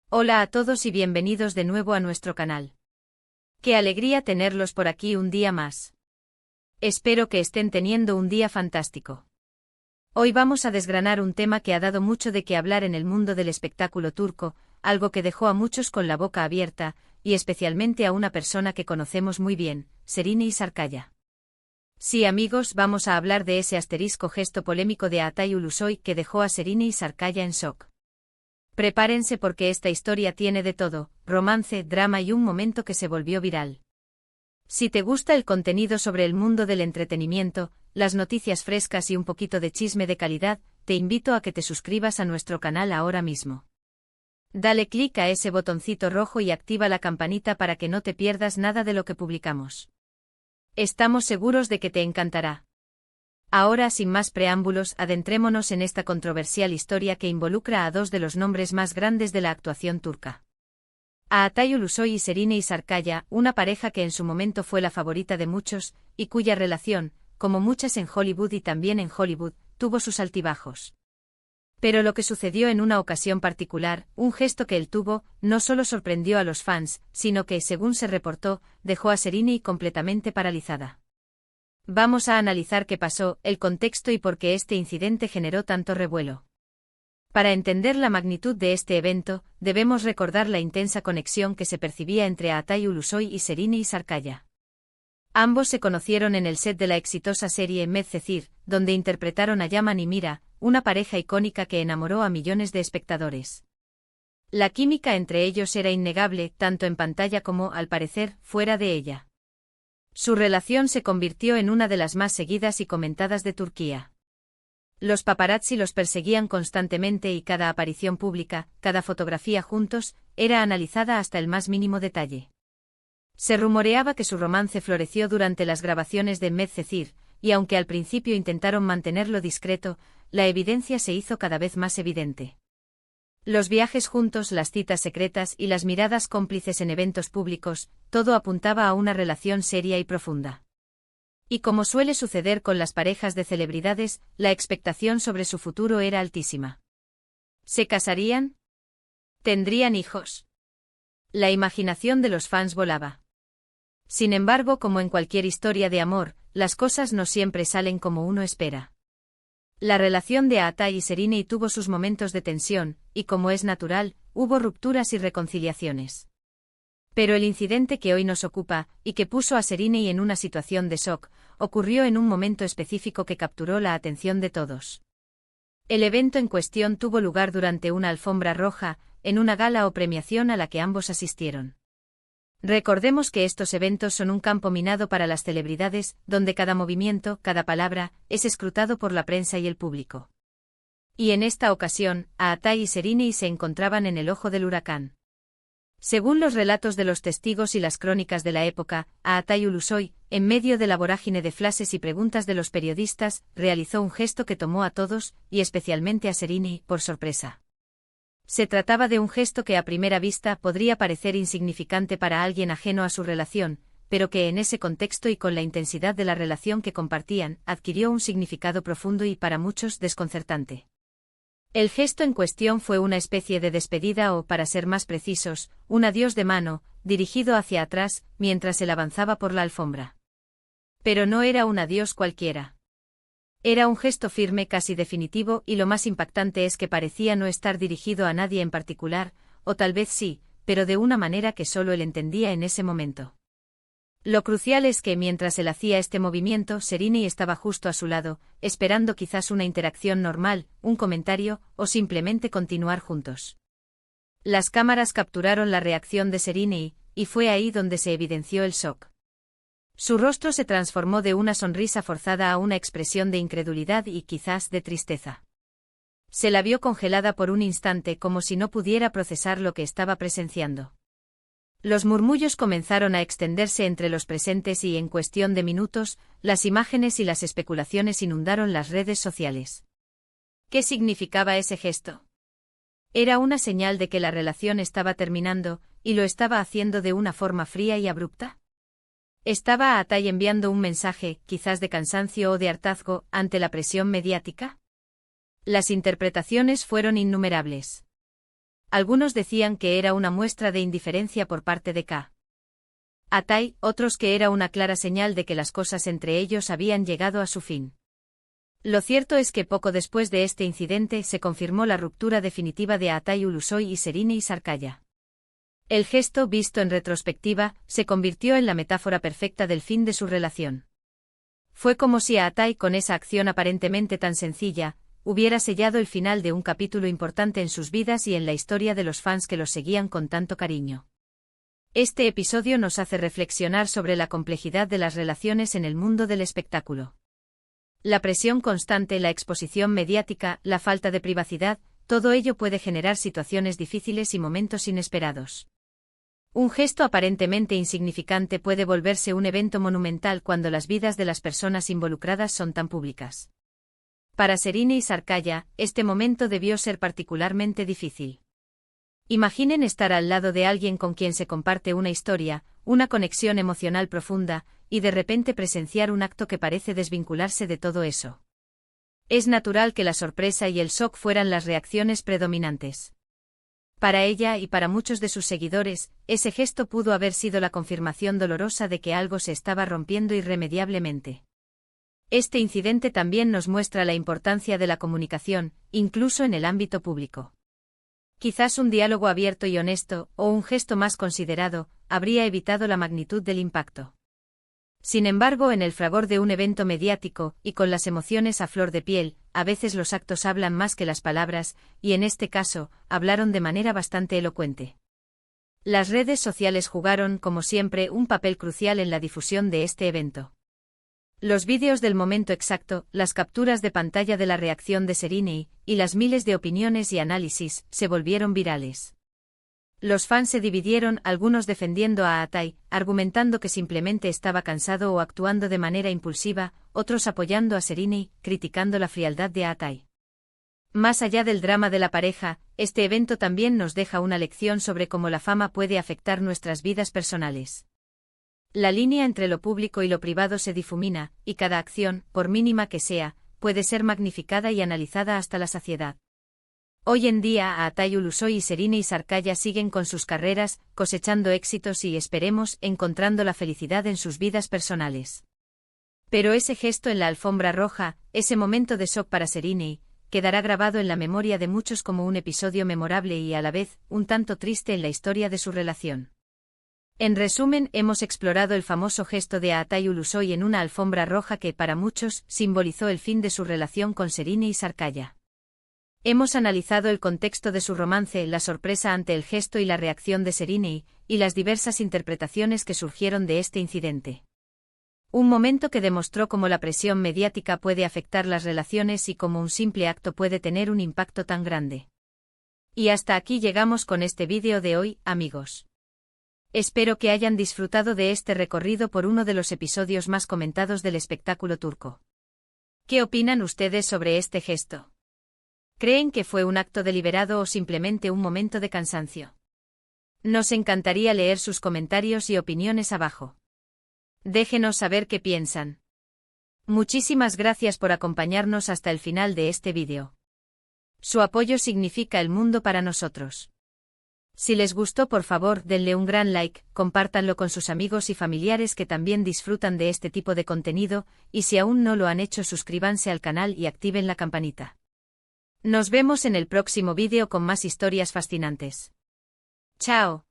Hola a todos y bienvenidos de nuevo a nuestro canal. Qué alegría tenerlos por aquí un día más. Espero que estén teniendo un día fantástico. Hoy vamos a desgranar un tema que ha dado mucho de qué hablar en el mundo del espectáculo turco, algo que dejó a muchos con la boca abierta, y especialmente a una persona que conocemos muy bien, Serine Sarıkaya. Sí amigos, vamos a hablar de ese asterisco gesto polémico de Altay Ulusoy que dejó a Serine Sarıkaya en shock. Prepárense porque esta historia tiene de todo, romance, drama y un momento que se volvió viral. Si te gusta el contenido sobre el mundo del entretenimiento, las noticias frescas y un poquito de chisme de calidad, te invito a que te suscribas a nuestro canal ahora mismo. Dale clic a ese botoncito rojo y activa la campanita para que no te pierdas nada de lo que publicamos. Estamos seguros de que te encantará. Ahora, sin más preámbulos, adentrémonos en esta controversial historia que involucra a dos de los nombres más grandes de la actuación turca. A Altay Ulusoy y Serine Sarıkaya, una pareja que en su momento fue la favorita de muchos, y cuya relación, como muchas en Hollywood y también en Hollywood, tuvo sus altibajos. Pero lo que sucedió en una ocasión particular, un gesto que él tuvo, no solo sorprendió a los fans, sino que, según se reportó, dejó a Serine completamente paralizada. Vamos a analizar qué pasó, el contexto y por qué este incidente generó tanto revuelo. Para entender la magnitud de este evento, debemos recordar la intensa conexión que se percibía entre Altay Ulusoy y Serine Sarıkaya. Ambos se conocieron en el set de la exitosa serie Medcezir, donde interpretaron a Yaman y Mira, una pareja icónica que enamoró a millones de espectadores. La química entre ellos era innegable, tanto en pantalla como, al parecer, fuera de ella. Su relación se convirtió en una de las más seguidas y comentadas de Turquía. Los paparazzi los perseguían constantemente y cada aparición pública, cada fotografía juntos, era analizada hasta el más mínimo detalle. Se rumoreaba que su romance floreció durante las grabaciones de Medcezir, y aunque al principio intentaron mantenerlo discreto, la evidencia se hizo cada vez más evidente. Los viajes juntos, las citas secretas y las miradas cómplices en eventos públicos, todo apuntaba a una relación seria y profunda. Y como suele suceder con las parejas de celebridades, la expectación sobre su futuro era altísima. ¿Se casarían? ¿Tendrían hijos? La imaginación de los fans volaba. Sin embargo, como en cualquier historia de amor, las cosas no siempre salen como uno espera. La relación de Altay y Serine tuvo sus momentos de tensión, y como es natural, hubo rupturas y reconciliaciones. Pero el incidente que hoy nos ocupa, y que puso a Serine en una situación de shock, ocurrió en un momento específico que capturó la atención de todos. El evento en cuestión tuvo lugar durante una alfombra roja, en una gala o premiación a la que ambos asistieron. Recordemos que estos eventos son un campo minado para las celebridades, donde cada movimiento, cada palabra, es escrutado por la prensa y el público. Y en esta ocasión, Altay y Serine se encontraban en el ojo del huracán. Según los relatos de los testigos y las crónicas de la época, Altay Ulusoy, en medio de la vorágine de flashes y preguntas de los periodistas, realizó un gesto que tomó a todos, y especialmente a Serine, por sorpresa. Se trataba de un gesto que a primera vista podría parecer insignificante para alguien ajeno a su relación, pero que en ese contexto y con la intensidad de la relación que compartían, adquirió un significado profundo y para muchos desconcertante. El gesto en cuestión fue una especie de despedida o, para ser más precisos, un adiós de mano, dirigido hacia atrás, mientras él avanzaba por la alfombra. Pero no era un adiós cualquiera. Era un gesto firme, casi definitivo, y lo más impactante es que parecía no estar dirigido a nadie en particular, o tal vez sí, pero de una manera que solo él entendía en ese momento. Lo crucial es que mientras él hacía este movimiento, Serine estaba justo a su lado, esperando quizás una interacción normal, un comentario, o simplemente continuar juntos. Las cámaras capturaron la reacción de Serine y fue ahí donde se evidenció el shock. Su rostro se transformó de una sonrisa forzada a una expresión de incredulidad y quizás de tristeza. Se la vio congelada por un instante como si no pudiera procesar lo que estaba presenciando. Los murmullos comenzaron a extenderse entre los presentes y en cuestión de minutos, las imágenes y las especulaciones inundaron las redes sociales. ¿Qué significaba ese gesto? Era una señal de que la relación estaba terminando, y lo estaba haciendo de una forma fría y abrupta. ¿Estaba Altay enviando un mensaje, quizás de cansancio o de hartazgo, ante la presión mediática? Las interpretaciones fueron innumerables. Algunos decían que era una muestra de indiferencia por parte de Ka Atai, otros que era una clara señal de que las cosas entre ellos habían llegado a su fin. Lo cierto es que poco después de este incidente se confirmó la ruptura definitiva de Atai Ulusoy y Serine Sarkaya. El gesto, visto en retrospectiva, se convirtió en la metáfora perfecta del fin de su relación. Fue como si Atai, con esa acción aparentemente tan sencilla, hubiera sellado el final de un capítulo importante en sus vidas y en la historia de los fans que los seguían con tanto cariño. Este episodio nos hace reflexionar sobre la complejidad de las relaciones en el mundo del espectáculo. La presión constante, la exposición mediática, la falta de privacidad, todo ello puede generar situaciones difíciles y momentos inesperados. Un gesto aparentemente insignificante puede volverse un evento monumental cuando las vidas de las personas involucradas son tan públicas. Para Serine y Sarkaya, este momento debió ser particularmente difícil. Imaginen estar al lado de alguien con quien se comparte una historia, una conexión emocional profunda, y de repente presenciar un acto que parece desvincularse de todo eso. Es natural que la sorpresa y el shock fueran las reacciones predominantes. Para ella y para muchos de sus seguidores, ese gesto pudo haber sido la confirmación dolorosa de que algo se estaba rompiendo irremediablemente. Este incidente también nos muestra la importancia de la comunicación, incluso en el ámbito público. Quizás un diálogo abierto y honesto, o un gesto más considerado, habría evitado la magnitud del impacto. Sin embargo, en el fragor de un evento mediático, y con las emociones a flor de piel, a veces los actos hablan más que las palabras, y en este caso, hablaron de manera bastante elocuente. Las redes sociales jugaron, como siempre, un papel crucial en la difusión de este evento. Los vídeos del momento exacto, las capturas de pantalla de la reacción de Serine y las miles de opiniones y análisis se volvieron virales. Los fans se dividieron, algunos defendiendo a Atai, argumentando que simplemente estaba cansado o actuando de manera impulsiva, otros apoyando a Serine, criticando la frialdad de Atai. Más allá del drama de la pareja, este evento también nos deja una lección sobre cómo la fama puede afectar nuestras vidas personales. La línea entre lo público y lo privado se difumina, y cada acción, por mínima que sea, puede ser magnificada y analizada hasta la saciedad. Hoy en día Atai Ulusoy y Serine Sarkaya siguen con sus carreras, cosechando éxitos y, esperemos, encontrando la felicidad en sus vidas personales. Pero ese gesto en la alfombra roja, ese momento de shock para Serine, quedará grabado en la memoria de muchos como un episodio memorable y a la vez, un tanto triste en la historia de su relación. En resumen, hemos explorado el famoso gesto de Atai Ulusoy en una alfombra roja que, para muchos, simbolizó el fin de su relación con Serine Sarkaya. Hemos analizado el contexto de su romance, la sorpresa ante el gesto y la reacción de Serine, y las diversas interpretaciones que surgieron de este incidente. Un momento que demostró cómo la presión mediática puede afectar las relaciones y cómo un simple acto puede tener un impacto tan grande. Y hasta aquí llegamos con este vídeo de hoy, amigos. Espero que hayan disfrutado de este recorrido por uno de los episodios más comentados del espectáculo turco. ¿Qué opinan ustedes sobre este gesto? ¿Creen que fue un acto deliberado o simplemente un momento de cansancio? Nos encantaría leer sus comentarios y opiniones abajo. Déjenos saber qué piensan. Muchísimas gracias por acompañarnos hasta el final de este vídeo. Su apoyo significa el mundo para nosotros. Si les gustó, por favor, denle un gran like, compártanlo con sus amigos y familiares que también disfrutan de este tipo de contenido, y si aún no lo han hecho, suscríbanse al canal y activen la campanita. Nos vemos en el próximo vídeo con más historias fascinantes. ¡Chao!